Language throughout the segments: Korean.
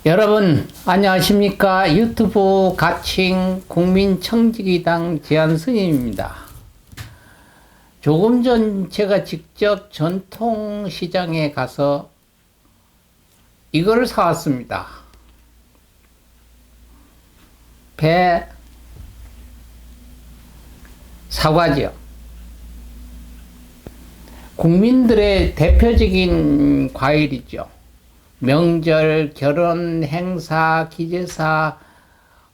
여러분 안녕하십니까? 유튜브 가칭 국민청지기당 제안스님입니다. 조금 전 제가 직접 전통시장에 가서 이걸 사왔습니다. 배 사과지요. 국민들의 대표적인 과일이죠. 명절, 결혼, 행사, 기제사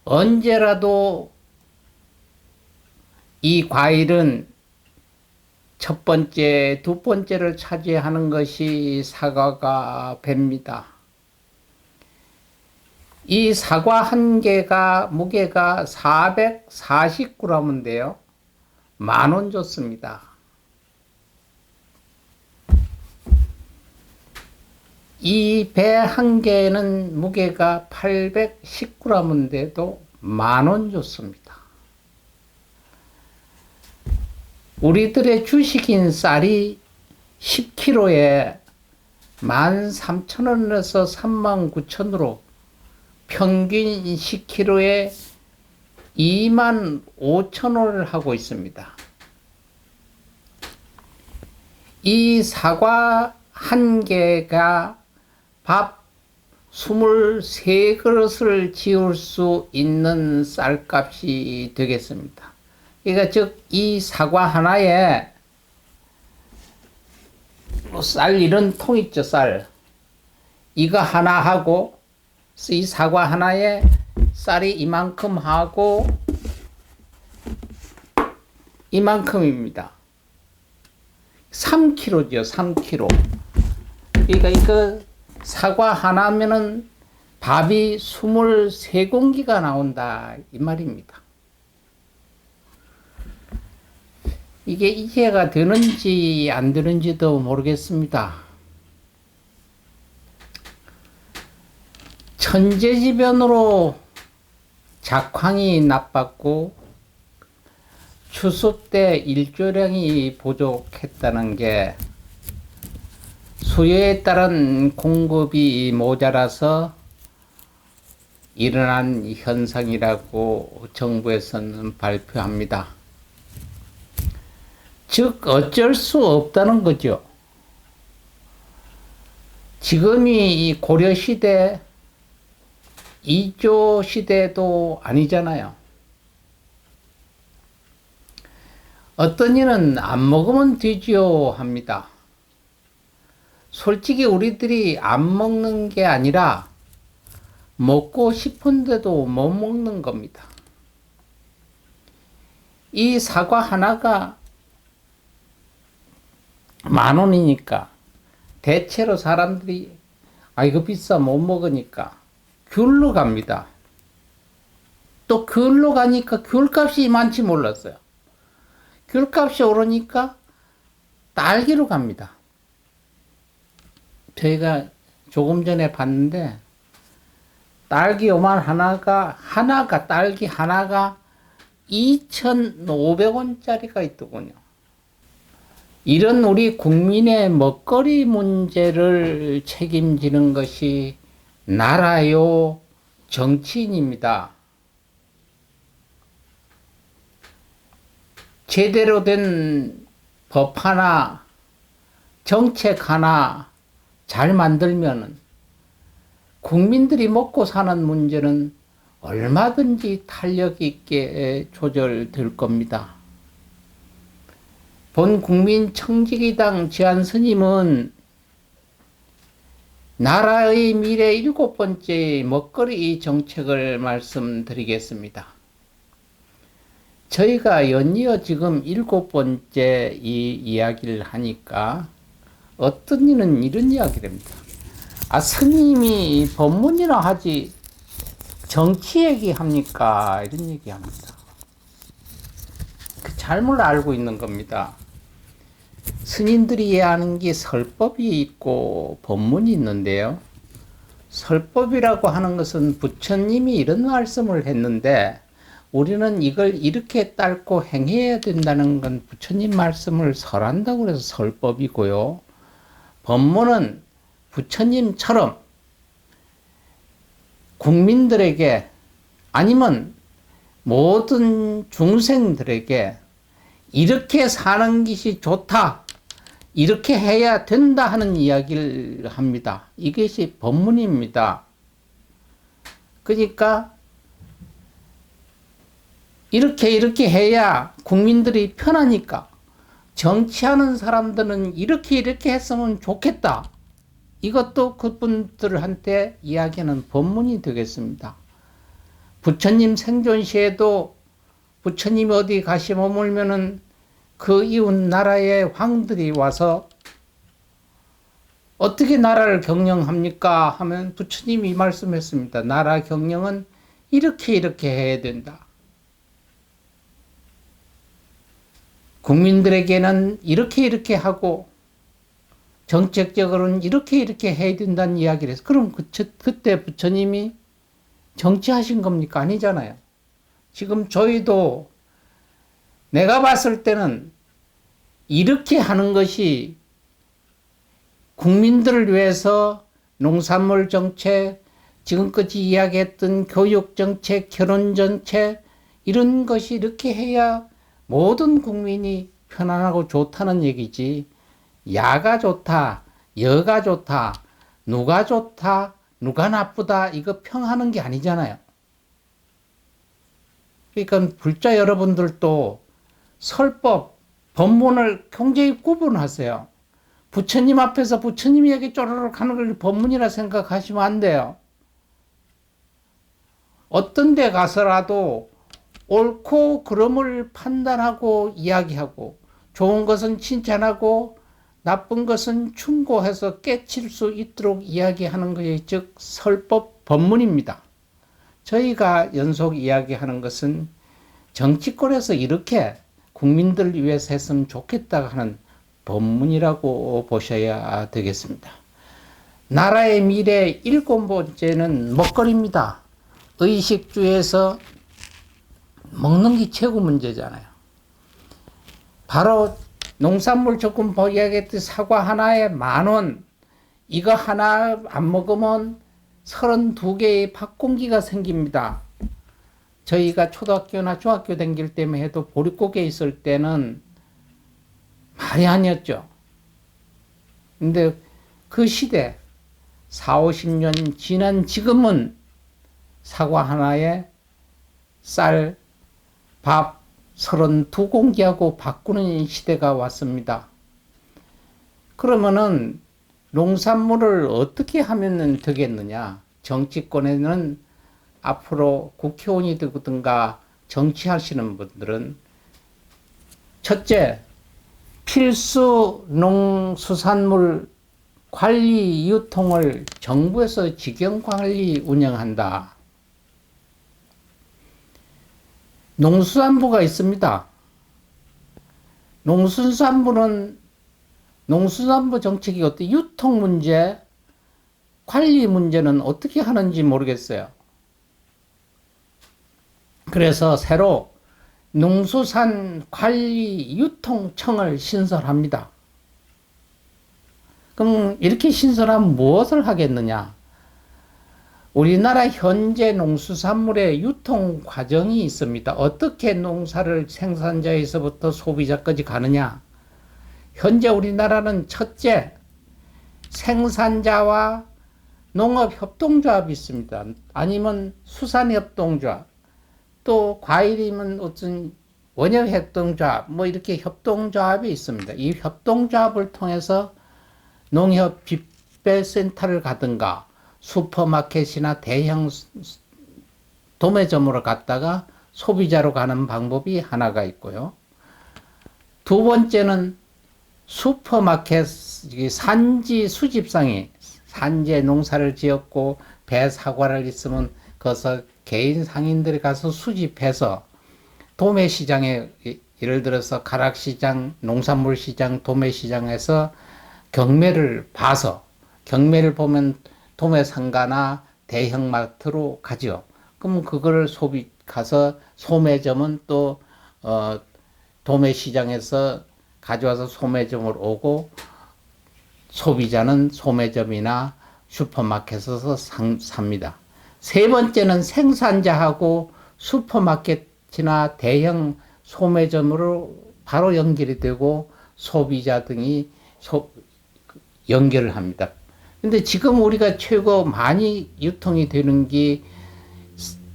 언제라도 이 과일은 첫 번째, 두 번째를 차지하는 것이 사과가 배입니다. 이 사과 한 개가 무게가 440g인데요. 10,000원 줬습니다. 이 배 한 개는 무게가 810g인데도 10,000원 줬습니다. 우리들의 주식인 쌀이 10kg에 13,000원에서 39,000원으로 평균 10kg에 25,000원을 하고 있습니다. 이 사과 한 개가 밥 23그릇을 지을 수 있는 쌀값이 되겠습니다. 그러니까 즉 이 사과 하나에 쌀 이런 통 있죠, 쌀. 이거 하나 하고 이 사과 하나에 쌀이 이만큼 하고 이만큼입니다. 3kg죠, 3kg. 그러니까 이거 사과 하나면은 밥이 23공기가 나온다 이 말입니다. 이게 이해가 되는지 안 되는지도 모르겠습니다. 천재지변으로 작황이 나빴고 추수 때 일조량이 부족했다는 게 수요에 따른 공급이 모자라서 일어난 현상이라고 정부에서는 발표합니다. 즉 어쩔 수 없다는 거죠. 지금이 이 고려시대, 이조 시대도 아니잖아요. 어떤 이는 안 먹으면 되지요 합니다. 솔직히 우리들이 안 먹는 게 아니라 먹고 싶은데도 못 먹는 겁니다. 이 사과 하나가 10,000원이니까 대체로 사람들이 이거 비싸 못 먹으니까 귤로 갑니다. 또 귤로 가니까 귤값이 이만치 몰랐어요. 귤값이 오르니까 딸기로 갑니다. 저희가 조금 전에 봤는데 딸기 요만 딸기 하나가 2,500원짜리가 있더군요. 이런 우리 국민의 먹거리 문제를 책임지는 것이 나라요, 정치인입니다. 제대로 된 법 하나, 정책 하나 잘 만들면은 국민들이 먹고 사는 문제는 얼마든지 탄력 있게 조절될 겁니다. 본 국민청지기당 제안스님은 나라의 미래 7번째 먹거리 정책을 말씀드리겠습니다. 저희가 연이어 지금 7번째 이 이야기를 하니까 어떤 이는 이런 이야기를 합니다. 스님이 법문이나 하지 정치 얘기합니까? 이런 얘기합니다. 잘못 알고 있는 겁니다. 스님들이 이해하는 게 설법이 있고 법문이 있는데요. 설법이라고 하는 것은 부처님이 이런 말씀을 했는데 우리는 이걸 이렇게 따르고 행해야 된다는 건 부처님 말씀을 설한다고 해서 설법이고요. 법문은 부처님처럼 국민들에게 아니면 모든 중생들에게 이렇게 사는 것이 좋다, 이렇게 해야 된다 하는 이야기를 합니다. 이것이 법문입니다. 그러니까 이렇게 해야 국민들이 편하니까 정치하는 사람들은 이렇게 했으면 좋겠다. 이것도 그분들한테 이야기하는 법문이 되겠습니다. 부처님 생존 시에도 부처님이 어디 가시 머물면은 그 이웃 나라의 왕들이 와서 어떻게 나라를 경영합니까? 하면 부처님이 말씀했습니다. 나라 경영은 이렇게 해야 된다. 국민들에게는 이렇게 하고 정책적으로는 이렇게 해야 된다는 이야기를 해서 그럼 그때 부처님이 정치하신 겁니까? 아니잖아요. 지금 저희도 내가 봤을 때는 이렇게 하는 것이 국민들을 위해서 농산물 정책, 지금까지 이야기했던 교육 정책, 결혼 정책 이런 것이 이렇게 해야 모든 국민이 편안하고 좋다는 얘기지. 야가 좋다, 여가 좋다, 누가 좋다, 누가 나쁘다 이거 평하는 게 아니잖아요. 그러니까 불자 여러분들도 설법, 법문을 굉장히 구분하세요. 부처님 앞에서 부처님 얘기 쪼르륵 하는 걸 법문이라 생각하시면 안 돼요. 어떤 데 가서라도 옳고 그름을 판단하고 이야기하고 좋은 것은 칭찬하고 나쁜 것은 충고해서 깨칠 수 있도록 이야기하는 것이 즉 설법 법문입니다. 저희가 연속 이야기하는 것은 정치권에서 이렇게 국민들을 위해서 했으면 좋겠다 하는 법문이라고 보셔야 되겠습니다. 나라의 미래 7번째는 먹거리입니다. 의식주에서 먹는 게 최고 문제잖아요. 바로 농산물 조금 이야기했듯이 사과 하나에 10,000원, 이거 하나 안 먹으면 32개의 밥공기가 생깁니다. 저희가 초등학교나 중학교 다닐 때만 해도 보릿고개 있을 때는 말이 아니었죠. 근데 그 시대 40-50년 지난 지금은 사과 하나에 쌀, 밥 32공기하고 바꾸는 시대가 왔습니다. 그러면은 농산물을 어떻게 하면 되겠느냐? 정치권에는 앞으로 국회의원이 되든가 정치하시는 분들은 첫째, 필수 농수산물 관리 유통을 정부에서 직영관리 운영한다. 농수산부가 있습니다. 농수산부는 농수산부 정책이 어때 유통 문제, 관리 문제는 어떻게 하는지 모르겠어요. 그래서 새로 농수산관리유통청을 신설합니다. 그럼 이렇게 신설하면 무엇을 하겠느냐? 우리나라 현재 농수산물의 유통 과정이 있습니다. 어떻게 농사를 생산자에서부터 소비자까지 가느냐? 현재 우리나라는 첫째, 생산자와 농업협동조합이 있습니다. 아니면 수산협동조합, 또 과일이면 어떤 원협협동조합, 뭐 이렇게 협동조합이 있습니다. 이 협동조합을 통해서 농협 빗배센터를 가든가 슈퍼마켓이나 대형 도매점으로 갔다가 소비자로 가는 방법이 하나가 있고요. 두 번째는 슈퍼마켓 산지 수집상이 산지에 농사를 지었고 배 사과를 있으면 거기서 개인 상인들이 가서 수집해서 도매시장에 예를 들어서 가락시장, 농산물시장, 도매시장에서 경매를 봐서 경매를 보면 도매상가나 대형마트로 가죠. 그럼 그걸 가서 소매점은 또 도매시장에서 가져와서 소매점을 오고 소비자는 소매점이나 슈퍼마켓에서 삽니다. 세 번째는 생산자하고 슈퍼마켓이나 대형 소매점으로 바로 연결이 되고 소비자 등이 연결을 합니다. 근데 지금 우리가 최고 많이 유통이 되는 게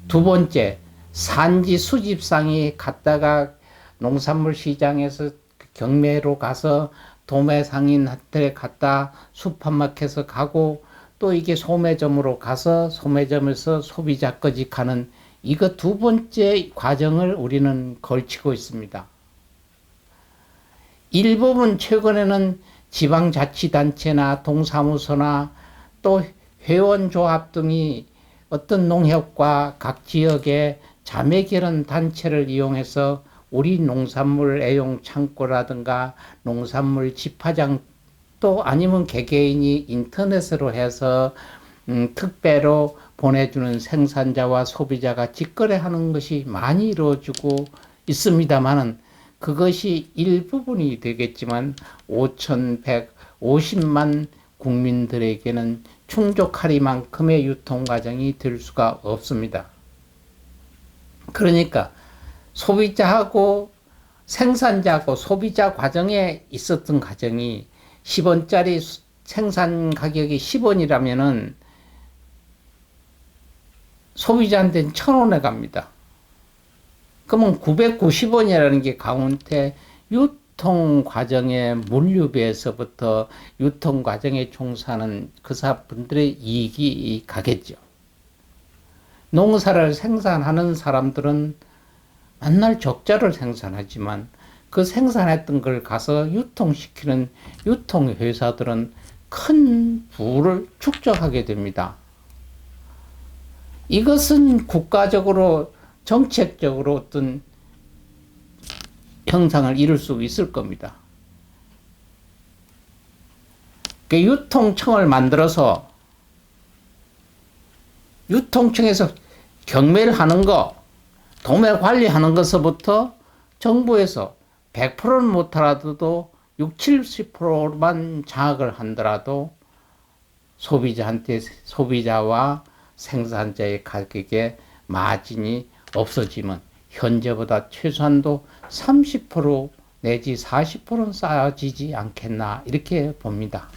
두 번째, 산지 수집상이 갔다가 농산물 시장에서 경매로 가서 도매상인한테 갔다 슈퍼마켓에 가고 또 이게 소매점으로 가서 소매점에서 소비자까지 가는 이거 두 번째 과정을 우리는 걸치고 있습니다. 일부분 최근에는 지방자치단체나 동사무소나 또 회원조합 등이 어떤 농협과 각 지역의 자매결연 단체를 이용해서 우리 농산물 애용 창고라든가 농산물 집화장 또 아니면 개개인이 인터넷으로 해서 특배로 보내주는 생산자와 소비자가 직거래하는 것이 많이 이루어지고 있습니다만은 그것이 일부분이 되겠지만 5,150만 국민들에게는 충족하리만큼의 유통 과정이 될 수가 없습니다. 그러니까 소비자하고 생산자하고 소비자 과정에 있었던 과정이 10원짜리 생산 가격이 10원이라면은 소비자한테는 1,000원에 갑니다. 그러면 990원이라는 게 가운데 유통 과정의 물류비에서부터 유통 과정에 종사하는 그 분들의 이익이 가겠죠. 농사를 생산하는 사람들은 맨날 적자를 생산하지만 그 생산했던 걸 가서 유통시키는 유통회사들은 큰 부를 축적하게 됩니다. 이것은 국가적으로 정책적으로 어떤 형상을 이룰 수 있을 겁니다. 그 유통청을 만들어서 유통청에서 경매를 하는 거, 도매 관리하는 것부터 정부에서 100%는 못하더라도 60, 70%만 장악을 한다라도 소비자와 생산자의 가격에 마진이 없어지면 현재보다 최소한도 30% 내지 40%는 쌓여지지 않겠나 이렇게 봅니다.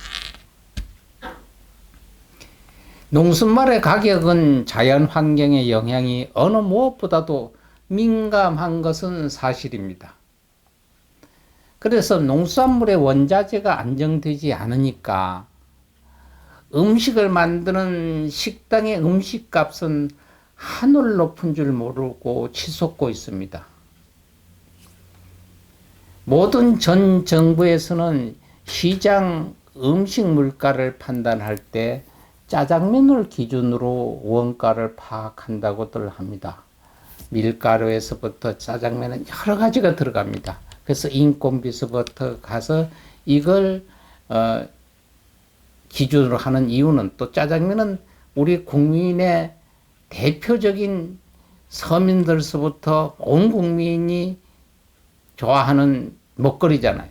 농수말의 가격은 자연 환경의 영향이 어느 무엇보다도 민감한 것은 사실입니다. 그래서 농수산물의 원자재가 안정되지 않으니까 음식을 만드는 식당의 음식값은 하늘 높은 줄 모르고 치솟고 있습니다. 모든 전 정부에서는 시장 음식 물가를 판단할 때 짜장면을 기준으로 원가를 파악한다고들 합니다. 밀가루에서부터 짜장면은 여러 가지가 들어갑니다. 그래서 인건비서부터 가서 이걸 기준으로 하는 이유는 또 짜장면은 우리 국민의 대표적인 서민들서부터 온 국민이 좋아하는 먹거리잖아요.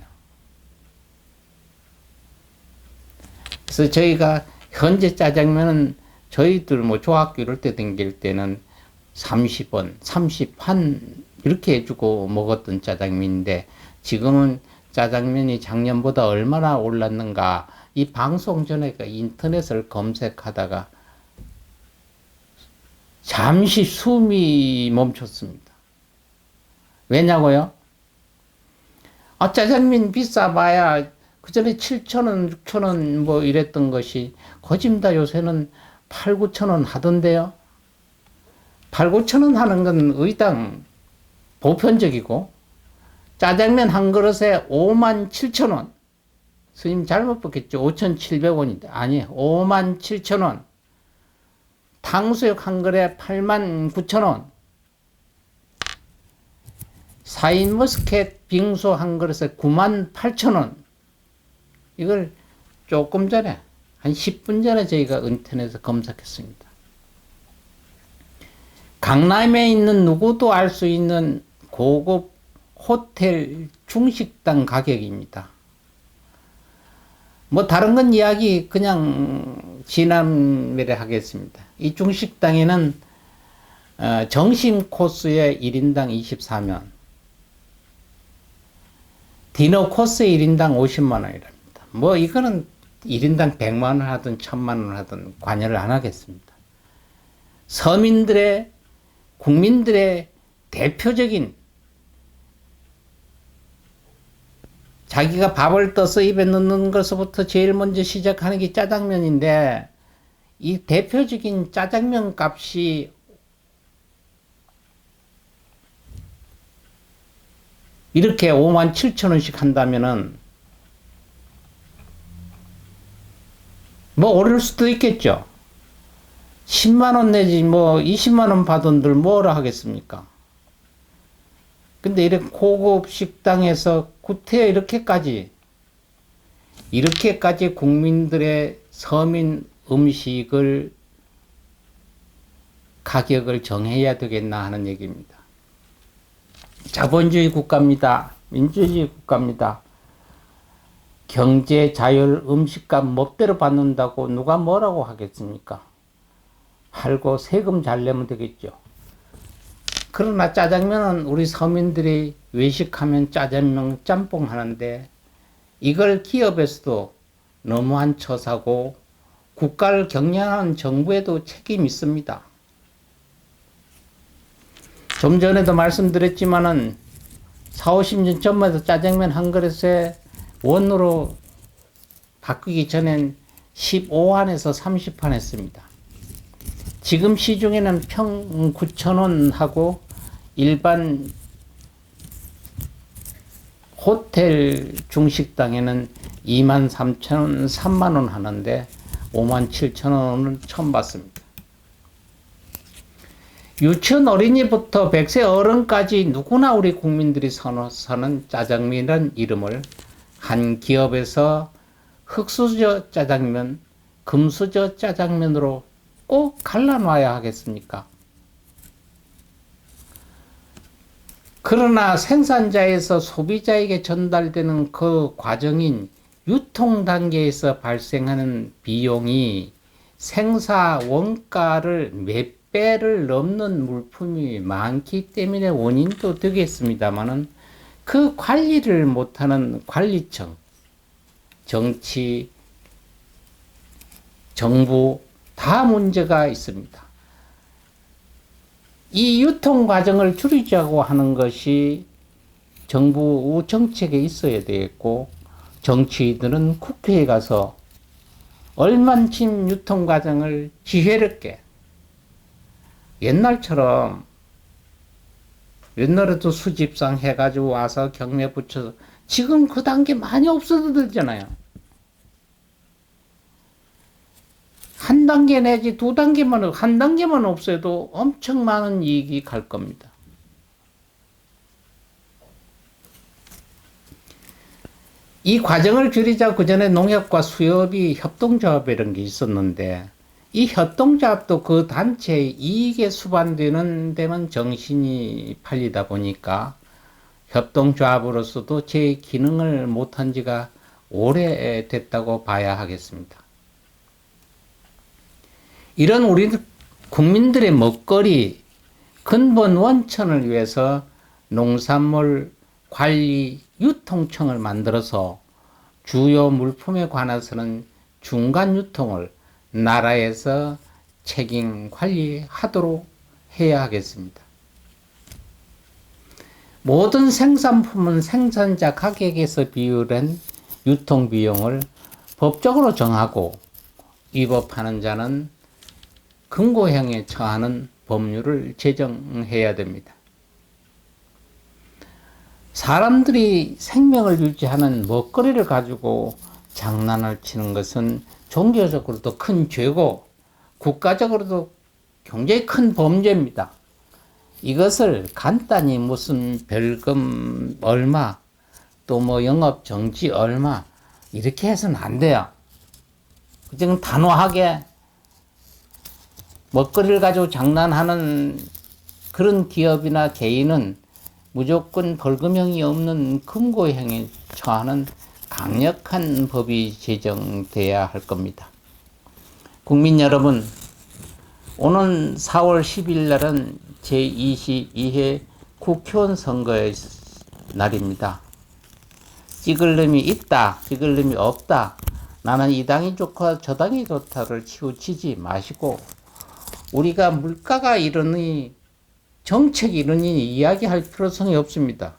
그래서 저희가 현재 짜장면은 저희들 뭐 중학교 이럴 때 댕길 때는 30원, 30한 이렇게 해주고 먹었던 짜장면인데 지금은 짜장면이 작년보다 얼마나 올랐는가 이 방송 전에 인터넷을 검색하다가 잠시 숨이 멈췄습니다. 왜냐고요? 짜장면 비싸봐야 그 전에 7,000원, 6,000원 뭐 이랬던 것이 거짓다 요새는 8, 9,000원 하던데요. 8, 9,000원 하는 건 의당 보편적이고 짜장면 한 그릇에 57,000원. 스님 잘못 봤겠죠. 5,700원인데 아니 57,000원. 탕수육 한 그릇에 89,000원. 샤인머스켓 빙수 한 그릇에 98,000원. 이걸 조금 전에 한 10분 전에 저희가 인터넷에서 검색했습니다. 강남에 있는 누구도 알 수 있는 고급 호텔 중식당 가격입니다. 뭐 다른 건 이야기 그냥 진함을 하겠습니다. 이 중식당에는 점심 코스에 1인당 24만 원, 디너 코스에 1인당 50만 원이랍니다. 뭐 이거는 1인당 100만 원 하든 1000만 원 하든 관여를 안 하겠습니다. 서민들의, 국민들의 대표적인, 자기가 밥을 떠서 입에 넣는 것부터 제일 먼저 시작하는 게 짜장면인데, 이 대표적인 짜장면 값이 이렇게 57,000원씩 한다면은 뭐 오를 수도 있겠죠. 10만원 내지 뭐 20만원 받은들 뭐라 하겠습니까? 근데 이렇게 고급 식당에서 구태여 이렇게까지 국민들의 서민 음식을 가격을 정해야 되겠나 하는 얘기입니다. 자본주의 국가입니다. 민주주의 국가입니다. 경제 자율 음식값 멋대로 받는다고 누가 뭐라고 하겠습니까? 팔고 세금 잘 내면 되겠죠. 그러나 짜장면은 우리 서민들이 외식하면 짜장면 짬뽕 하는데, 이걸 기업에서도 너무 안 쳐사고 국가를 경영하는 정부에도 책임이 있습니다. 좀 전에도 말씀드렸지만은 40-50년 전만 해도 짜장면 한 그릇에 원으로 바꾸기 전엔 15한에서 30한 했습니다. 지금 시중에는 평 9,000원 하고 일반 호텔 중식당에는 23,000원, 3만원 하는데 57,000원은 처음 봤습니다. 유치원 어린이부터 100세 어른까지 누구나 우리 국민들이 선호하는 짜장면이라는 이름을 한 기업에서 흑수저 짜장면, 금수저 짜장면으로 꼭 갈라놔야 하겠습니까? 그러나 생산자에서 소비자에게 전달되는 그 과정인 유통 단계에서 발생하는 비용이 생사 원가를 몇 배를 넘는 물품이 많기 때문에 원인도 되겠습니다만은, 그 관리를 못하는 관리청, 정치, 정부 다 문제가 있습니다. 이 유통 과정을 줄이자고 하는 것이 정부 정책에 있어야 되겠고, 정치인들은 국회에 가서 얼만큼 유통 과정을 지혜롭게, 옛날에도 수집상 해가지고 와서 경매 붙여서, 지금 그 단계 많이 없어졌잖아요. 한 단계 내지 두 단계만, 한 단계만 없애도 엄청 많은 이익이 갈 겁니다. 이 과정을 줄이자 그 전에 농협과 수협이 협동조합 이런 게 있었는데, 이 협동조합도 그 단체의 이익에 수반되는 데는 정신이 팔리다 보니까 협동조합으로서도 제 기능을 못한 지가 오래됐다고 봐야 하겠습니다. 이런 우리 국민들의 먹거리 근본 원천을 위해서 농산물 관리 유통청을 만들어서 주요 물품에 관해서는 중간 유통을 나라에서 책임 관리하도록 해야 하겠습니다. 모든 생산품은 생산자 가격에서 비율한 유통 비용을 법적으로 정하고 위법하는 자는 금고형에 처하는 법률을 제정해야 됩니다. 사람들이 생명을 유지하는 먹거리를 가지고 장난을 치는 것은 종교적으로도 큰 죄고 국가적으로도 굉장히 큰 범죄입니다. 이것을 간단히 무슨 벌금 얼마, 또 뭐 영업 정지 얼마 이렇게 해서는 안 돼요. 지금 단호하게 먹거리를 가지고 장난하는 그런 기업이나 개인은 무조건 벌금형이 없는 금고형에 처하는 강력한 법이 제정돼야 할 겁니다. 국민 여러분, 오는 4월 10일 날은 제22회 국회의원 선거의 날입니다. 찍을 놈이 있다, 찍을 놈이 없다, 나는 이 당이 좋고 저 당이 좋다를 치우치지 마시고, 우리가 물가가 이러니 정책이 이러니 이야기할 필요성이 없습니다.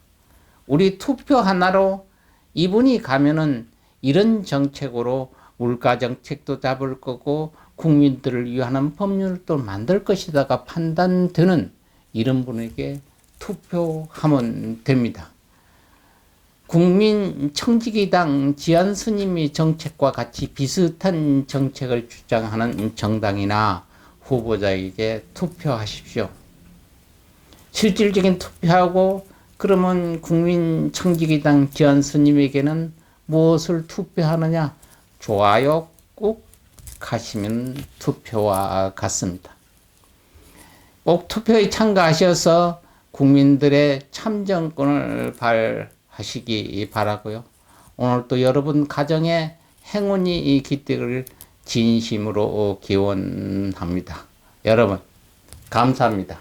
우리 투표 하나로 이분이 가면은 이런 정책으로 물가 정책도 잡을 거고 국민들을 위한 법률도 만들 것이다가 판단되는 이런 분에게 투표하면 됩니다. 국민청지기당 지한 스님이 정책과 같이 비슷한 정책을 주장하는 정당이나 후보자에게 투표하십시오. 실질적인 투표하고, 그러면 국민청지기당 지한 스님에게는 무엇을 투표하느냐? 좋아요 꼭 하시면 투표와 같습니다. 꼭 투표에 참가하셔서 국민들의 참정권을 발하시기 바라고요. 오늘도 여러분 가정에 행운이 깃들을 진심으로 기원합니다. 여러분 감사합니다.